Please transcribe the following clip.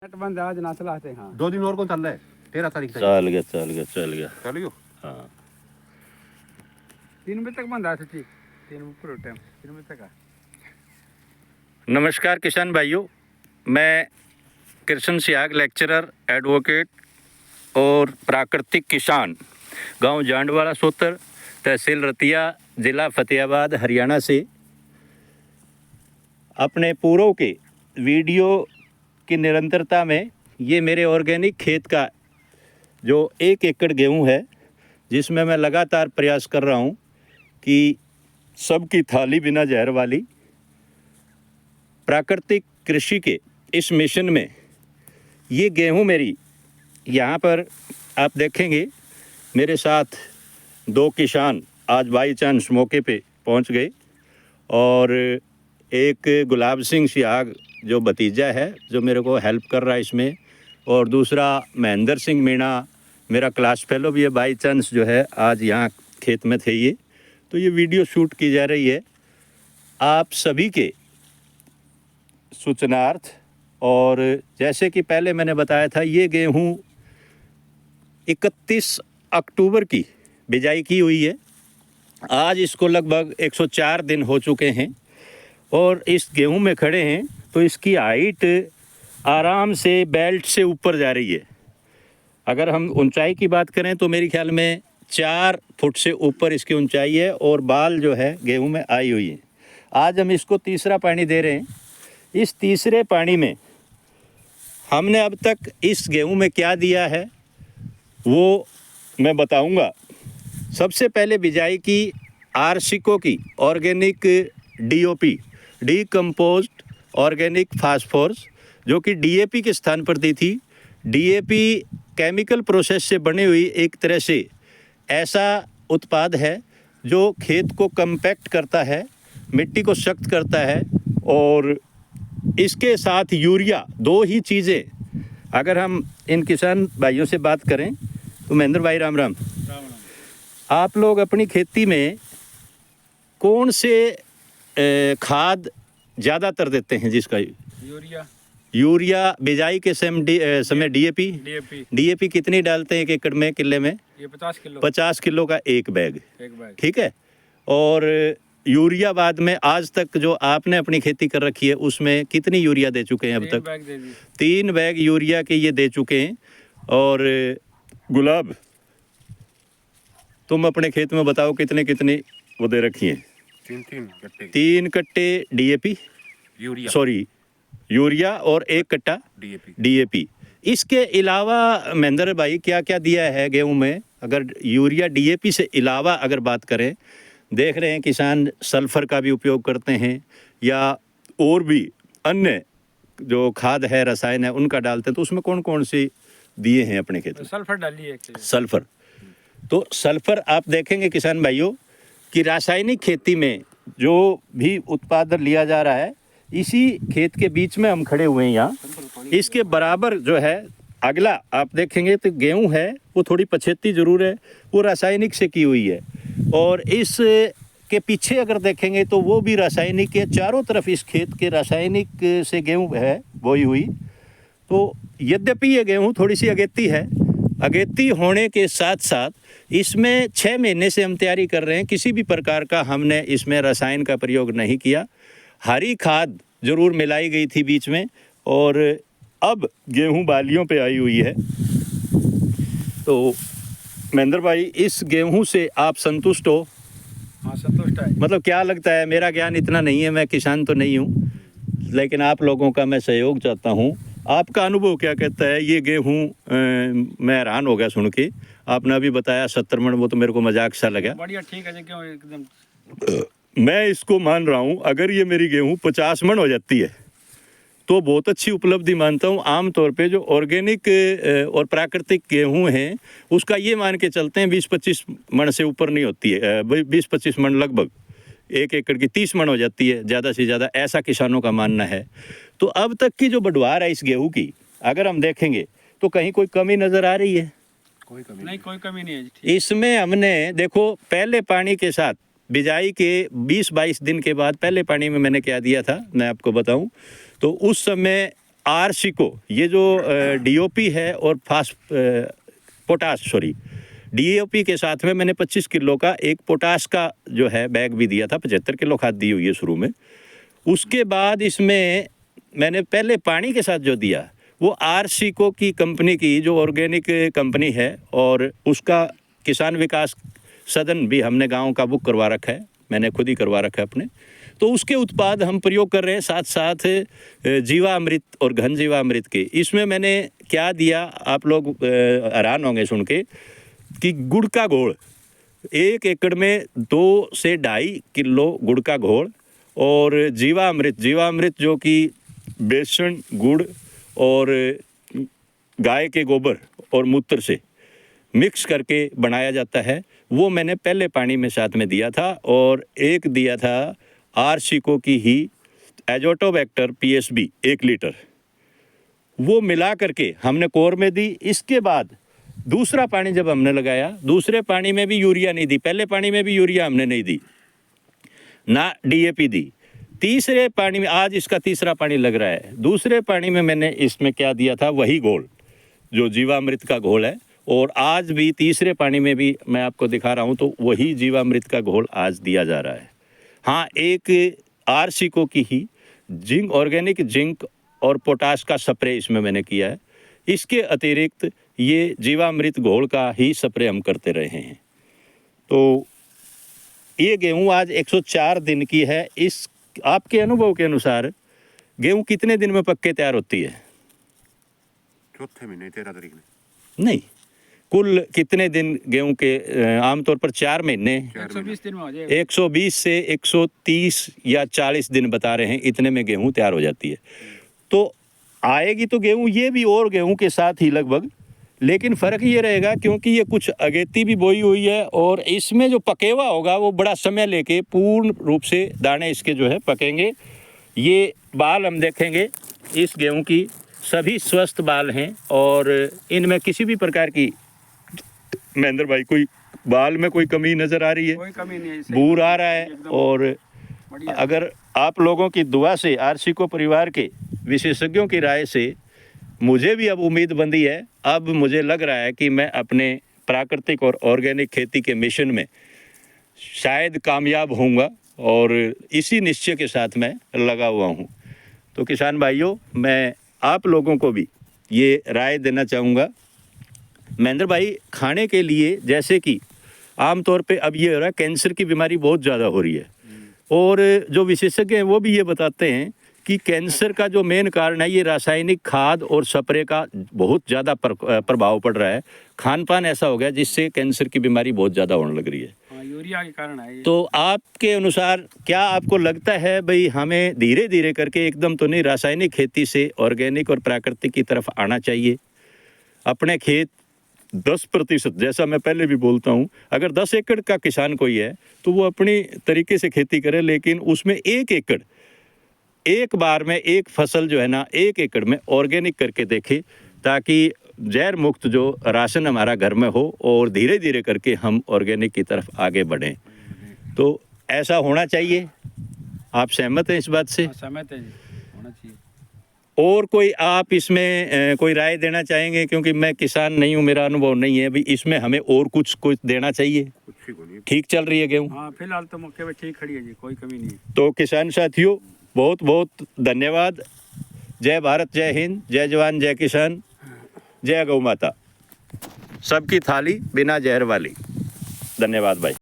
Net बंद है आज ना चलाते हाँ 2 दिन और कौन चल रहा है 13 तारीख तक चल गया चलियो। हाँ 3 बजे तक बंद है सच्ची 3 पूरे टाइम 3 बजे तक है। नमस्कार किसान भाइयों, मैं कृष्ण सियाग लेक्चरर एडवोकेट और प्राकृतिक किसान गांव जांडवाड़ा सोतर तहसील रतिया ज़िला फतेहाबाद हरियाणा से अपने पूर्व के वीडियो की निरंतरता में ये मेरे ऑर्गेनिक खेत का जो 1 एकड़ गेहूं है जिसमें मैं लगातार प्रयास कर रहा हूं कि सबकी थाली बिना जहर वाली प्राकृतिक कृषि के इस मिशन में ये गेहूं मेरी यहाँ पर आप देखेंगे मेरे साथ 2 किसान आज बाई चांस मौके पे पहुंच गए और एक गुलाब सिंह सियाग जो भतीजा है जो मेरे को हेल्प कर रहा है इसमें, और दूसरा महेंद्र सिंह मीणा मेरा क्लास फेलो भी है, बाई चांस जो है आज यहाँ खेत में थे ये, तो ये वीडियो शूट की जा रही है आप सभी के सूचनार्थ। और जैसे कि पहले मैंने बताया था ये गेहूँ 31 अक्टूबर की बिजाई की हुई है। आज इसको लगभग 104 दिन हो चुके हैं और इस गेहूं में खड़े हैं तो इसकी हाइट आराम से बेल्ट से ऊपर जा रही है। अगर हम ऊंचाई की बात करें तो मेरे ख्याल में 4 फुट से ऊपर इसकी ऊंचाई है और बाल जो है गेहूं में आई हुई है। आज हम इसको तीसरा पानी दे रहे हैं। इस तीसरे पानी में हमने अब तक इस गेहूं में क्या दिया है वो मैं बताऊंगा। सबसे पहले बिजाई की आरसिको की organic DOP decomposed organic phosphorus जो कि डीएपी के स्थान पर दी थी। डीएपी केमिकल प्रोसेस से बनी हुई एक तरह से ऐसा उत्पाद है जो खेत को कम्पैक्ट करता है, मिट्टी को सख्त करता है, और इसके साथ यूरिया, 2 ही चीज़ें। अगर हम इन किसान भाइयों से बात करें तो महेंद्र भाई राम राम, आप लोग अपनी खेती में कौन से खाद ज़्यादातर देते हैं? जिसका यूरिया बिजाई के समय डीएपी कितनी डालते हैं 1 एकड़ में, किले में? ये 50 किलो का एक बैग। ठीक है। और यूरिया बाद में आज तक जो आपने अपनी खेती कर रखी है उसमें कितनी यूरिया दे चुके हैं अब तक? 3 बैग यूरिया के ये दे चुके हैं। और गुलाब, तुम अपने खेत में बताओ कितने कितने वो दे रखी हैं? 3 कट्टे डीएपी, यूरिया और 1 कट्टा डीएपी। इसके अलावा महेंद्र भाई क्या क्या दिया है गेहूं में? अगर यूरिया डीएपी से अलावा अगर बात करें, देख रहे हैं किसान सल्फर का भी उपयोग करते हैं या और भी अन्य जो खाद है, रसायन है, उनका डालते हैं, तो उसमें कौन कौन सी दिए हैं अपने खेत में? सल्फर डाली है। सल्फर, तो सल्फर आप देखेंगे किसान भाइयों कि रासायनिक खेती में जो भी उत्पादन लिया जा रहा है, इसी खेत के बीच में हम खड़े हुए हैं यहाँ, इसके बराबर जो है अगला आप देखेंगे तो गेहूं है, वो थोड़ी पछेती जरूर है, वो रासायनिक से की हुई है। और इस के पीछे अगर देखेंगे तो वो भी रासायनिक है। चारों तरफ इस खेत के रासायनिक से गेहूं है बोई हुई। तो यद्यपि ये गेहूं थोड़ी सी अगेती है, अगेती होने के साथ साथ इसमें 6 महीने से हम तैयारी कर रहे हैं। किसी भी प्रकार का हमने इसमें रसायन का प्रयोग नहीं किया। हरी खाद जरूर मिलाई गई थी बीच में, और अब गेहूं बालियों पे आई हुई है। तो महेंद्र भाई, इस गेहूं से आप संतुष्ट हो? हाँ, संतुष्ट है। मतलब क्या लगता है? मेरा ज्ञान इतना नहीं है, मैं किसान तो नहीं हूँ, लेकिन आप लोगों का मैं सहयोग चाहता हूँ। आपका अनुभव क्या कहता है? ये गेहूँ मैं हैरान हो गया सुन के। आपने अभी बताया 70 मन, वो तो मेरे को मजाक सा लगा। बढ़िया, ठीक है, क्यों एकदम मैं इसको मान रहा हूँ अगर ये मेरी गेहूँ 50 मन हो जाती है तो बहुत अच्छी उपलब्धि मानता हूँ। आमतौर पे जो ऑर्गेनिक और प्राकृतिक गेहूँ हैं उसका ये मान के चलते हैं 20-25 मन से ऊपर नहीं होती है। 20-25 मन लगभग 1 एकड़ की 30 मन हो जाती है ज़्यादा से ज़्यादा, ऐसा किसानों का मानना है। तो अब तक की जो बढ़वार है इस गेहूँ की अगर हम देखेंगे तो कहीं कोई कमी नज़र आ रही है? कोई कमी नहीं है। इसमें हमने देखो पहले पानी के साथ बिजाई के 20-22 दिन के बाद पहले पानी में मैंने क्या दिया था मैं आपको बताऊं तो उस समय आरसिको, ये जो डीओपी है और डीएपी के साथ में मैंने 25 किलो का एक पोटाश का जो है बैग भी दिया था। 75 किलो खाद दी हुई है शुरू में। उसके बाद इसमें मैंने पहले पानी के साथ जो दिया वो आरसिको की कंपनी की जो ऑर्गेनिक कंपनी है, और उसका किसान विकास सदन भी हमने गांव का बुक करवा रखा है, मैंने खुद ही करवा रखा है अपने। तो उसके उत्पाद हम प्रयोग कर रहे हैं, साथ साथ जीवामृत और घन जीवामृत के। इसमें मैंने क्या दिया, आप लोग हैरान होंगे सुन के, कि गुड़ का घोल 1 एकड़ में 2 से 2.5 किलो गुड़ का घोल, और जीवामृत जो कि बेसन, गुड़ और गाय के गोबर और मूत्र से मिक्स करके बनाया जाता है, वो मैंने पहले पानी में साथ में दिया था। और एक दिया था आरसिको की ही एजोटोबैक्टर PSB 1 लीटर, वो मिला करके हमने कोर में दी। इसके बाद दूसरा पानी जब हमने लगाया, दूसरे पानी में भी यूरिया नहीं दी, पहले पानी में भी यूरिया हमने नहीं दी, ना DAP दी। तीसरे पानी में, आज इसका तीसरा पानी लग रहा है, दूसरे पानी में मैंने इसमें क्या दिया था, वही घोल जो जीवामृत का घोल है। और आज भी तीसरे पानी में भी मैं आपको दिखा रहा हूँ, तो वही जीवामृत का घोल आज दिया जा रहा है। हाँ, एक आरसिको की ही जिंक, ऑर्गेनिक जिंक और पोटाश का स्प्रे इसमें मैंने किया है। इसके अतिरिक्त ये जीवामृत घोल का ही स्प्रे हम करते रहे हैं। तो ये गेहूँ आज 104 दिन की है। इस आपके अनुभव के अनुसार गेहूँ कितने दिन में पक के तैयार होती है? चौथे महीने 13 तारीख में। नहीं, कुल कितने दिन गेहूं के? आमतौर पर 4 महीने, 120 दिन में हो जाएगा। 120 से 130 या 40 दिन बता रहे हैं, इतने में गेहूं तैयार हो जाती है। तो आएगी तो गेहूं ये भी और गेहूं के साथ ही लगभग, लेकिन फ़र्क ये रहेगा क्योंकि ये कुछ अगेती भी बोई हुई है, और इसमें जो पकेवा होगा वो बड़ा समय लेके पूर्ण रूप से दाने इसके जो है पकेंगे। ये बाल हम देखेंगे, इस गेहूं की सभी स्वस्थ बाल हैं, और इनमें किसी भी प्रकार की, महेंद्र भाई, कोई बाल में कोई कमी नज़र आ रही है? कोई कमी नहीं है, बूर आ रहा है। और बढ़िया। अगर आप लोगों की दुआ से, आरसिको परिवार के विशेषज्ञों की राय से मुझे भी अब उम्मीद बंधी है। अब मुझे लग रहा है कि मैं अपने प्राकृतिक और ऑर्गेनिक खेती के मिशन में शायद कामयाब होऊंगा, और इसी निश्चय के साथ मैं लगा हुआ हूं। तो किसान भाइयों, मैं आप लोगों को भी ये राय देना चाहूँगा। महेंद्र भाई, खाने के लिए जैसे कि आमतौर पे अब ये हो रहा है, कैंसर की बीमारी बहुत ज़्यादा हो रही है, और जो विशेषज्ञ हैं वो भी ये बताते हैं कि कैंसर का जो मेन कारण है, ये रासायनिक खाद और स्प्रे का बहुत ज़्यादा प्रभाव पड़ रहा है। खान पान ऐसा हो गया जिससे कैंसर की बीमारी बहुत ज़्यादा होने लग रही है। हाँ, यूरिया के कारण है ये। तो आपके अनुसार क्या आपको लगता है भाई, हमें धीरे धीरे करके, एकदम तो नहीं, रासायनिक खेती से ऑर्गेनिक और प्राकृतिक की तरफ आना चाहिए? अपने खेत 10%, जैसा मैं पहले भी बोलता हूँ, अगर 10 एकड़ का किसान कोई है तो वो अपनी तरीके से खेती करे, लेकिन उसमें 1 एकड़, एक बार में एक फसल जो है ना, 1 एकड़ में ऑर्गेनिक करके देखे, ताकि जहर मुक्त जो राशन हमारा घर में हो, और धीरे धीरे करके हम ऑर्गेनिक की तरफ आगे बढ़ें। तो ऐसा होना चाहिए। आप सहमत हैं इस बात से? हाँ, सहमत है जी, होना चाहिए। और कोई आप इसमें कोई राय देना चाहेंगे? क्योंकि मैं किसान नहीं हूँ, मेरा अनुभव नहीं है, अभी इसमें हमें और कुछ देना चाहिए? ठीक चल रही है गेहूँ? हाँ, फिलहाल तो मौके पे ठीक खड़ी है जी, कोई कमी नहीं है। तो किसान साथियों, बहुत बहुत धन्यवाद। जय भारत, जय हिंद, जय जवान, जय किसान, जय गौ माता। सबकी थाली बिना जहर वाली। धन्यवाद भाई।